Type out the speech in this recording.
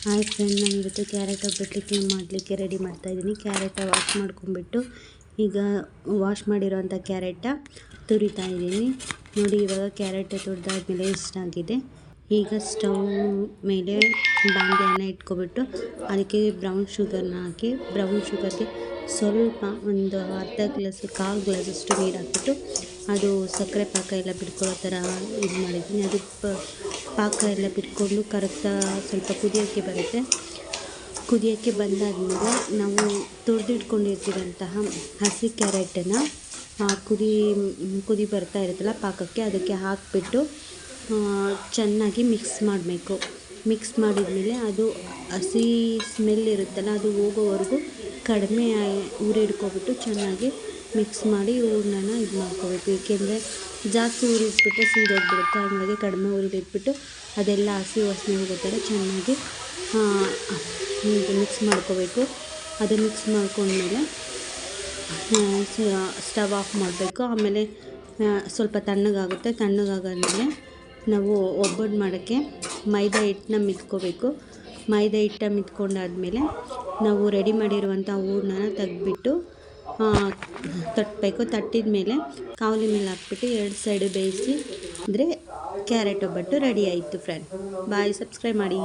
Hi friend, ನಾನಿವತ್ತು carrot ಒಬ್ಬಟ್ಟು ಮಾಡಲಿಕ್ಕೆ ರೆಡಿ ಮಾಡ್ತಾಯಿದ್ದೀನಿ. ಕ್ಯಾರೆಟ ವಾಶ್ ಮಾಡ್ಕೊಂಡ್ಬಿಟ್ಟು ಈಗ ವಾಶ್ ಮಾಡಿರೋಂಥ ಕ್ಯಾರೆಟ ತುರಿತಾ ಇದ್ದೀನಿ. ನೋಡಿ, ಇವಾಗ ಕ್ಯಾರೆಟ್ ತುರಿದಾದ್ಮೇಲೆ ಇಷ್ಟಾಗಿದೆ. ಈಗ ಸ್ಟವ್ ಮೇಲೆ ಬಾಣಲೆಯನ್ನು ಇಟ್ಕೊಬಿಟ್ಟು ಅದಕ್ಕೆ ಬ್ರೌನ್ ಶುಗರ್ನ ಹಾಕಿ, ಬ್ರೌನ್ ಶುಗರ್ಗೆ ಸ್ವಲ್ಪ ಒಂದು ಅರ್ಧ ಗ್ಲಾಸು ಕಾಲು ಗ್ಲಾಸಷ್ಟು ನೀರು ಹಾಕ್ಬಿಟ್ಟು ಅದು ಸಕ್ಕರೆ ಪಾಕ ಎಲ್ಲ ಬಿಟ್ಕೊಳ್ಳೋ ಥರ ಇದು ಮಾಡಿದ್ದೀನಿ. ಅದು ಪಾಕ ಎಲ್ಲ ಬಿಟ್ಕೊಂಡು ಕರೆಕ್ಟ ಸ್ವಲ್ಪ ಕುದಿಯೋಕ್ಕೆ ಬರುತ್ತೆ. ಕುದಿಯೋಕ್ಕೆ ಬಂದಾದಮೇಲೆ ನಾವು ತುರಿದಿಟ್ಕೊಂಡಿರ್ತೀವಂತಹ ಹಸಿ ಕ್ಯಾರೆಟನ್ನು ಕುದಿ ಬರ್ತಾ ಇರುತ್ತಲ್ಲ ಪಾಕಕ್ಕೆ, ಅದಕ್ಕೆ ಹಾಕಿಬಿಟ್ಟು ಚೆನ್ನಾಗಿ ಮಿಕ್ಸ್ ಮಾಡಬೇಕು. ಮಿಕ್ಸ್ ಮಾಡಿದ್ಮೇಲೆ ಅದು ಹಸಿ ಸ್ಮೆಲ್ ಇರುತ್ತಲ್ಲ, ಅದು ಹೋಗೋವರೆಗೂ ಕಡಿಮೆ ಉರಿ ಹಿಡ್ಕೊಬಿಟ್ಟು ಚೆನ್ನಾಗಿ ಮಿಕ್ಸ್ ಮಾಡಿ ಹೂರಣನ ಇದು ಮಾಡ್ಕೋಬೇಕು. ಏಕೆಂದರೆ ಜಾಸ್ತಿ ಉರಿ ಇಟ್ಬಿಟ್ರೆ ಸೀದೋಗ್ಬಿಡುತ್ತೆ. ಹಾಗಾಗಿ ಕಡಿಮೆ ಉರಿಲಿ ಇಟ್ಬಿಟ್ಟು ಅದೆಲ್ಲ ಹಸಿ ವಾಸನೆ ಹೋಗೋ ಥರ ಚೆನ್ನಾಗಿ ಮಿಕ್ಸ್ ಮಾಡ್ಕೋಬೇಕು. ಅದು ಮಿಕ್ಸ್ ಮಾಡ್ಕೊಂಡ್ಮೇಲೆ ಸ್ಟವ್ ಆಫ್ ಮಾಡಬೇಕು. ಆಮೇಲೆ ಸ್ವಲ್ಪ ತಣ್ಣಗಾಗುತ್ತೆ. ತಣ್ಣಗಾದ್ಮೇಲೆ ನಾವು ಒಬ್ಬಟ್ಟು ಮಾಡೋಕ್ಕೆ ಮೈದಾ ಹಿಟ್ಟನ್ನ ಮಿತ್ಕೋಬೇಕು. ಮೈದಾ ಹಿಟ್ಟನ್ನ ಮಿತ್ಕೊಂಡಾದ್ಮೇಲೆ ನಾವು ರೆಡಿ ಮಾಡಿರುವಂಥ ಹೂರಣನ ತೆಗೆದ್ಬಿಟ್ಟು ತಟ್ಟಬೇಕು. ತಟ್ಟಿದ ಮೇಲೆ ಕಾವಲಿ ಮೇಲೆ ಹಾಕ್ಬಿಟ್ಟು 2 ಸೈಡು ಬೇಯಿಸಿ ಅಂದರೆ ಕ್ಯಾರೆಟ್ ಒಬ್ಬಟ್ಟು ರೆಡಿ ಆಯಿತು ಫ್ರೆಂಡ್. ಬಾಯ್, ಸಬ್ಸ್ಕ್ರೈಬ್ ಮಾಡಿ.